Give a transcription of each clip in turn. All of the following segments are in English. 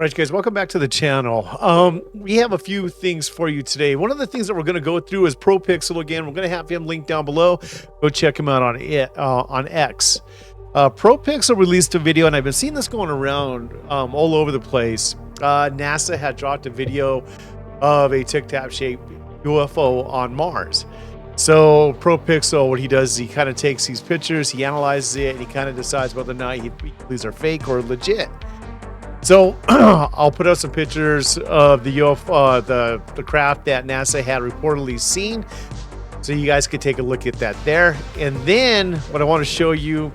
Right, guys, welcome back to the channel. We have a few things for you today. One of the things that we're going to go through is ProPixel again. We're going to have him linked down below. Go check him out on X. ProPixel released a video, and I've been seeing this going around all over the place. NASA had dropped a video of a tic-tac-shaped UFO on Mars. So ProPixel, what he does is he kind of takes these pictures, he analyzes it, and he kind of decides whether or not these are fake or legit. So I'll put out some pictures of the UFO, the craft that NASA had reportedly seen, so you guys could take a look at that there. And then what I want to show you,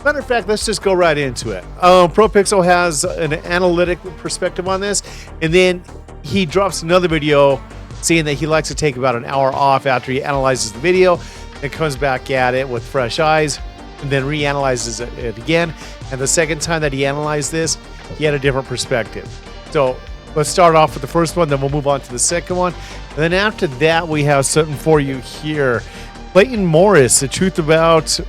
matter of fact, let's just go right into it. ProPixel has an analytic perspective on this, and then he drops another video saying that he likes to take about an hour off after he analyzes the video and comes back at it with fresh eyes and then reanalyzes it again. And the second time that he analyzed this, he had a different perspective. So let's start off with the first one, then we'll move on to the second one. And then after that, we have something for you here. Clayton Morris, the truth about,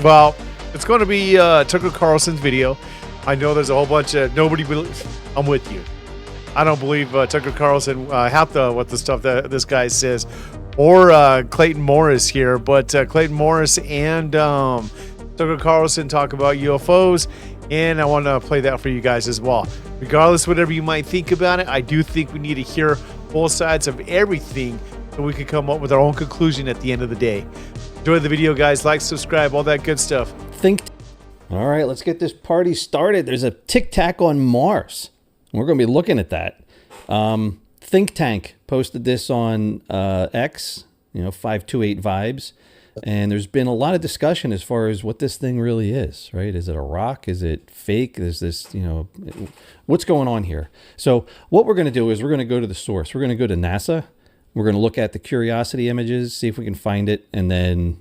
well, it's going to be Tucker Carlson's video. I know there's a whole bunch of nobody believes. I'm with you. I don't believe Tucker Carlson, half what the stuff that this guy says, or Clayton Morris here. But Clayton Morris and Tucker Carlson talk about UFOs, and I want to play that for you guys as well. Regardless, whatever you might think about it, I do think we need to hear both sides of everything so we can come up with our own conclusion at the end of the day. Enjoy the video, guys. Like, subscribe, all that good stuff. All right, let's get this party started. There's a Tic-Tac on Mars. We're going to be looking at that. Think Tank posted this on X, 528 Vibes. And there's been a lot of discussion as far as what this thing really is, right? Is it a rock? Is it fake? Is this, what's going on here? So what we're going to do is we're going to go to the source. We're going to go to NASA. We're going to look at the Curiosity images, see if we can find it, and then,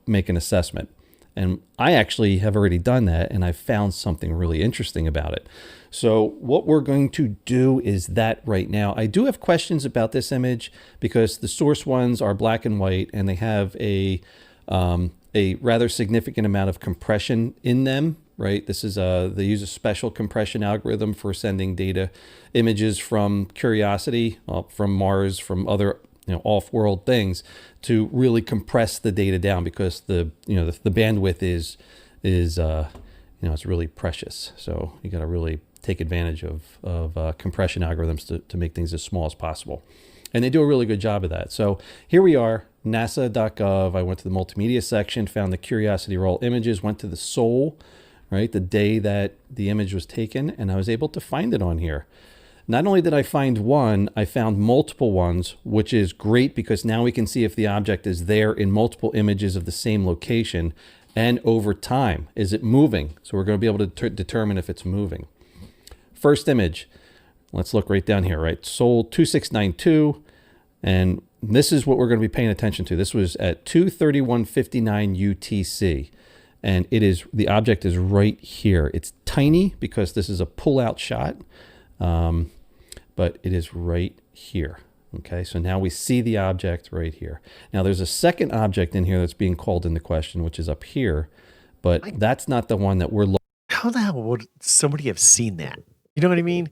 make an assessment. And I actually have already done that, and I found something really interesting about it. So what we're going to do is that right now. I do have questions about this image because the source ones are black and white, and they have a rather significant amount of compression in them, right? This is they use a special compression algorithm for sending data, images from Curiosity, from Mars, from other off-world things, to really compress the data down because the bandwidth is it's really precious. So you got to really take advantage of compression algorithms to make things as small as possible. And they do a really good job of that. So here we are, nasa.gov. I went to the multimedia section, found the Curiosity Roll images, went to the Sol, right, the day that the image was taken, and I was able to find it on here. Not only did I find one, I found multiple ones, which is great because now we can see if the object is there in multiple images of the same location and over time. Is it moving? So we're going to be able to determine if it's moving. First image, let's look right down here, right? Sol 2692, and this is what we're going to be paying attention to. This was at 2:31:59 UTC, and the object is right here. It's tiny because this is a pull-out shot. But it is right here. Okay, so now we see the object right here. Now there's a second object in here that's being called into question, which is up here, but that's not the one that we're looking at. How the hell would somebody have seen that? You know what I mean?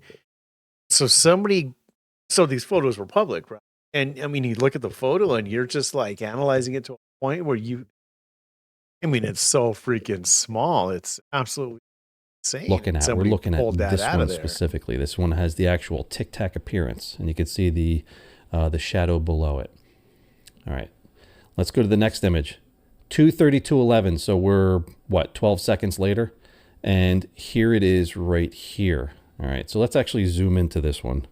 So these photos were public, right? And I mean, you look at the photo and you're just like analyzing it to a point where it's so freaking small. It's absolutely insane. We're looking at this one specifically. This one has the actual tic-tac appearance, and you can see the shadow below it. All right, let's go to the next image. 2:32:11. So we're 12 seconds later, and here it is right here. All right, so let's actually zoom into this one.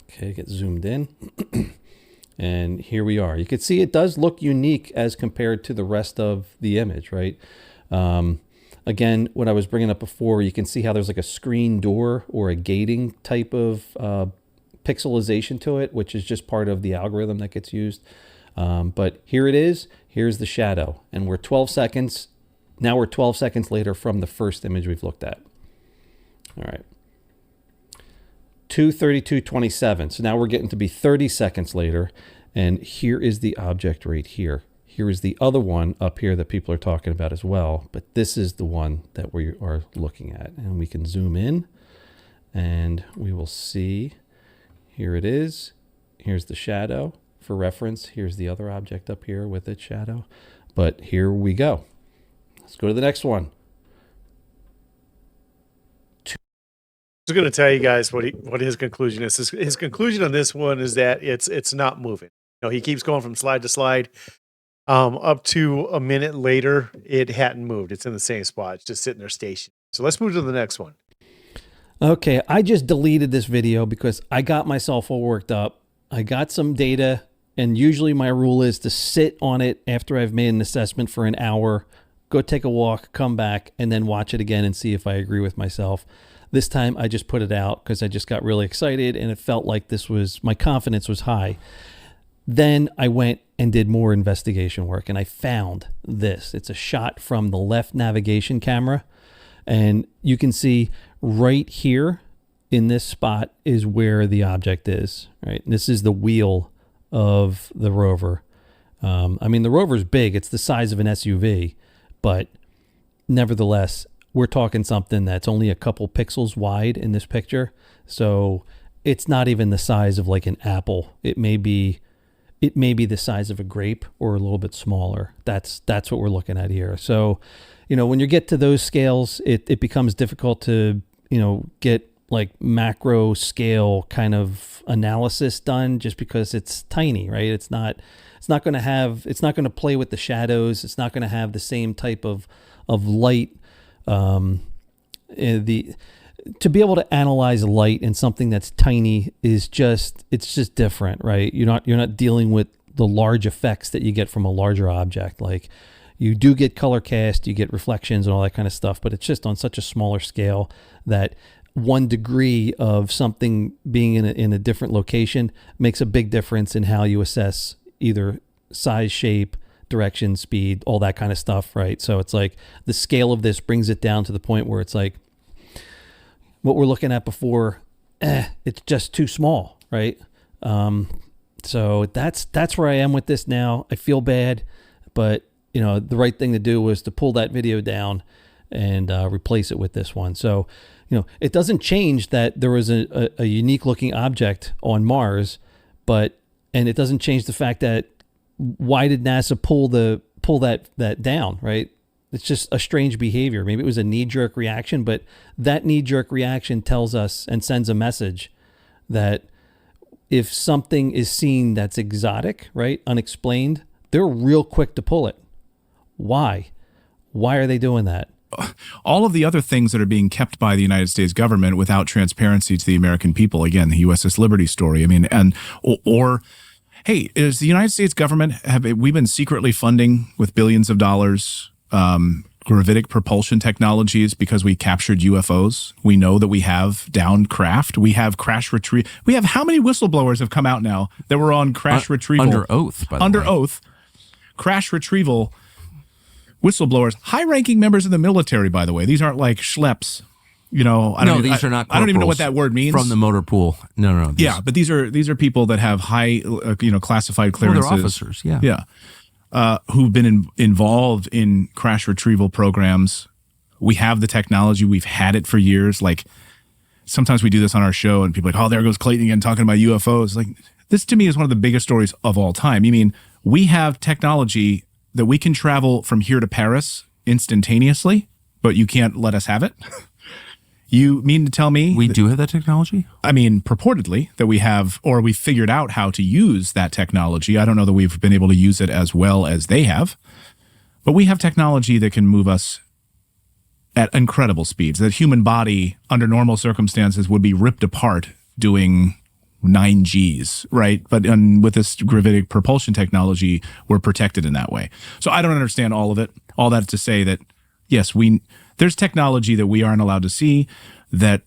Okay, get zoomed in. And here we are. You can see it does look unique as compared to the rest of the image, right? Again, what I was bringing up before, you can see how there's like a screen door or a gating type of pixelization to it, which is just part of the algorithm that gets used. But here it is. Here's the shadow. And we're 12 seconds. Now we're 12 seconds later from the first image we've looked at. All right. 2:32:27. So now we're getting to be 30 seconds later. And here is the object right here. here is the other one up here that people are talking about as well. But this is the one that we are looking at. And we can zoom in and we will see. Here it is. Here's the shadow. For reference, here's the other object up here with its shadow. But here we go. Let's go to the next one. I was going to tell you guys what his conclusion is. His conclusion on this one is that it's not moving. He keeps going from slide to slide. Up to a minute later, it hadn't moved. It's in the same spot. It's just sitting there stationed. So let's move to the next one. Okay, I just deleted this video because I got myself all worked up. I got some data, and usually my rule is to sit on it after I've made an assessment for an hour, go take a walk, come back, and then watch it again and see if I agree with myself. This time I just put it out because I just got really excited and it felt like my confidence was high. Then I went and did more investigation work and I found this. It's a shot from the left navigation camera. And you can see right here in this spot is where the object is, right? This is the wheel of the rover. The rover's big. It's the size of an SUV, but nevertheless, we're talking something that's only a couple pixels wide in this picture. So it's not even the size of like an apple. It may be the size of a grape or a little bit smaller. That's what we're looking at here. So, when you get to those scales, it becomes difficult to, get like macro scale kind of analysis done just because it's tiny, right? It's not going to play with the shadows. It's not going to have the same type of light. To be able to analyze light in something that's tiny it's just different, right? You're not dealing with the large effects that you get from a larger object. Like you do get color cast, you get reflections and all that kind of stuff, but it's just on such a smaller scale that 1 degree of something being in a different location makes a big difference in how you assess either size, shape, direction, speed, all that kind of stuff, right? So it's like the scale of this brings it down to the point where it's like what we're looking at before, it's just too small, right? So that's where I am with this now. I feel bad, but the right thing to do was to pull that video down and replace it with this one. So, it doesn't change that there was a unique looking object on Mars, and it doesn't change the fact that why did NASA pull that down, right? It's just a strange behavior. Maybe it was a knee-jerk reaction, but that knee-jerk reaction tells us and sends a message that if something is seen that's exotic, right, unexplained, they're real quick to pull it. Why? Why are they doing that? All of the other things that are being kept by the United States government without transparency to the American people, again, the USS Liberty story, hey, is the United States government, have we been secretly funding with billions of dollars gravitic propulsion technologies because we captured UFOs? We know that we have downed craft. We have crash retrieve. We have how many whistleblowers have come out now that were on crash retrieval? Under oath, by the way. Under oath. Crash retrieval whistleblowers. High-ranking members of the military, by the way. These aren't like schleps. These are not. I don't even know what that word means. From the motor pool. No. Yeah, but these are people that have high, classified clearances. They're officers. Yeah. Yeah. Who've been involved in crash retrieval programs. We have the technology. We've had it for years. Like sometimes we do this on our show and people are like, oh, there goes Clayton again talking about UFOs. Like this to me is one of the biggest stories of all time. You mean we have technology that we can travel from here to Paris instantaneously, but you can't let us have it? You mean to tell me we do have that technology? I mean, purportedly that we have, or we figured out how to use that technology. I don't know that we've been able to use it as well as they have, but we have technology that can move us at incredible speeds. That human body under normal circumstances would be ripped apart doing 9Gs, right? But with this gravitic propulsion technology, we're protected in that way. So I don't understand all of it. All that to say that, yes, there's technology that we aren't allowed to see that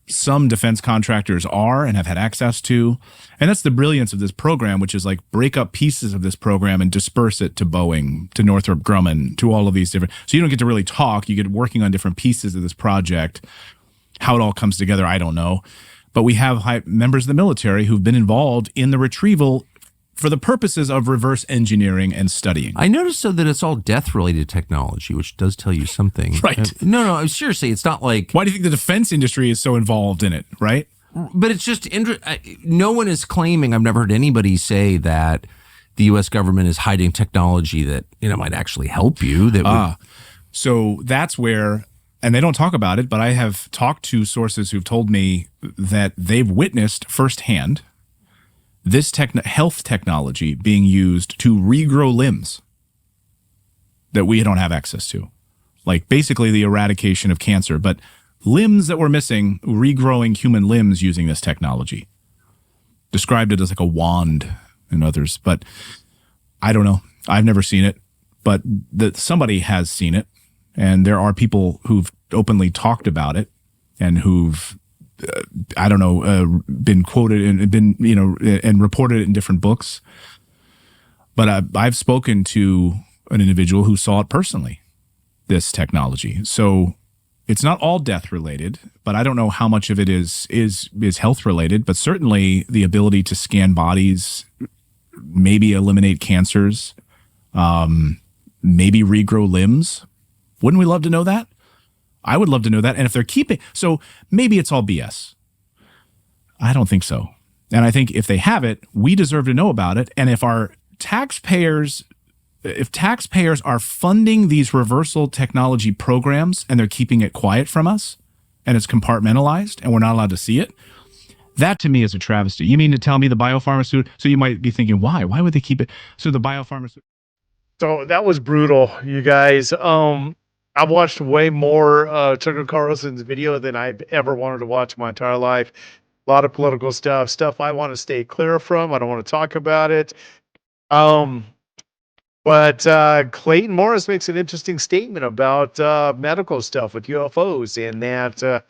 some defense contractors are and have had access to. And that's the brilliance of this program, which is like break up pieces of this program and disperse it to Boeing, to Northrop Grumman, to all of these different. So you don't get to really talk. You get working on different pieces of this project. How it all comes together, I don't know. But we have high members of the military who've been involved in the retrieval for the purposes of reverse engineering and studying. I noticed though that it's all death-related technology, which does tell you something. Right. No, seriously, it's not like... Why do you think the defense industry is so involved in it, right? But it's just... no one is claiming, I've never heard anybody say that the U.S. government is hiding technology that, might actually help you. So that's where... And they don't talk about it, but I have talked to sources who've told me that they've witnessed firsthand this health technology being used to regrow limbs that we don't have access to. Like basically the eradication of cancer, but limbs that were missing, regrowing human limbs using this technology. Described it as like a wand and others, but I don't know. I've never seen it, but somebody has seen it. And there are people who've openly talked about it and who've, been quoted and been, and reported it in different books. But I've spoken to an individual who saw it personally, this technology. So it's not all death related, but I don't know how much of it is health related, but certainly the ability to scan bodies, maybe eliminate cancers, maybe regrow limbs. Wouldn't we love to know that? I would love to know that. And if they're keeping, so maybe it's all BS. I don't think so. And I think if they have it, we deserve to know about it. And if taxpayers are funding these reversal technology programs and they're keeping it quiet from us and it's compartmentalized and we're not allowed to see it, that to me is a travesty. You mean to tell me the biopharmaceutical? So you might be thinking, why? Why would they keep it? So the biopharmaceutical. So that was brutal, you guys. I've watched way more Tucker Carlson's video than I've ever wanted to watch my entire life. A lot of political stuff I want to stay clear from. I don't want to talk about it. But Clayton Morris makes an interesting statement about medical stuff with UFOs, and that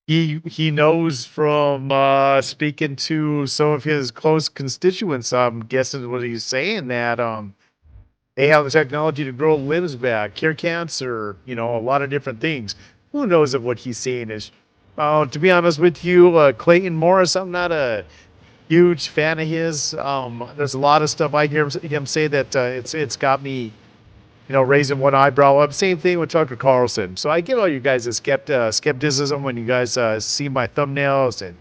he knows from speaking to some of his close constituents. I'm guessing what he's saying, that they have the technology to grow limbs back, cure cancer, a lot of different things. Who knows if what he's saying is... to be honest with you, Clayton Morris, I'm not a huge fan of his. There's a lot of stuff I hear him say that it's got me, raising one eyebrow up. Same thing with Tucker Carlson. So I get all you guys' skepticism when you guys see my thumbnails and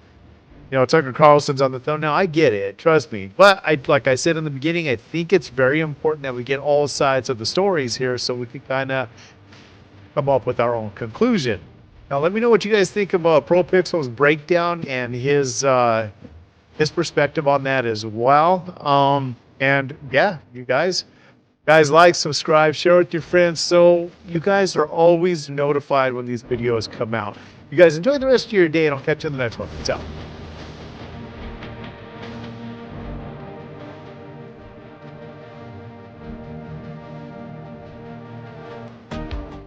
Tucker Carlson's on the thumbnail. I get it, trust me. But like I said in the beginning, I think it's very important that we get all sides of the stories here so we can kind of come up with our own conclusion. Now, let me know what you guys think about ProPixel's breakdown and his perspective on that as well. And yeah, you guys like, subscribe, share with your friends so you guys are always notified when these videos come out. You guys enjoy the rest of your day, and I'll catch you in the next one. Peace out.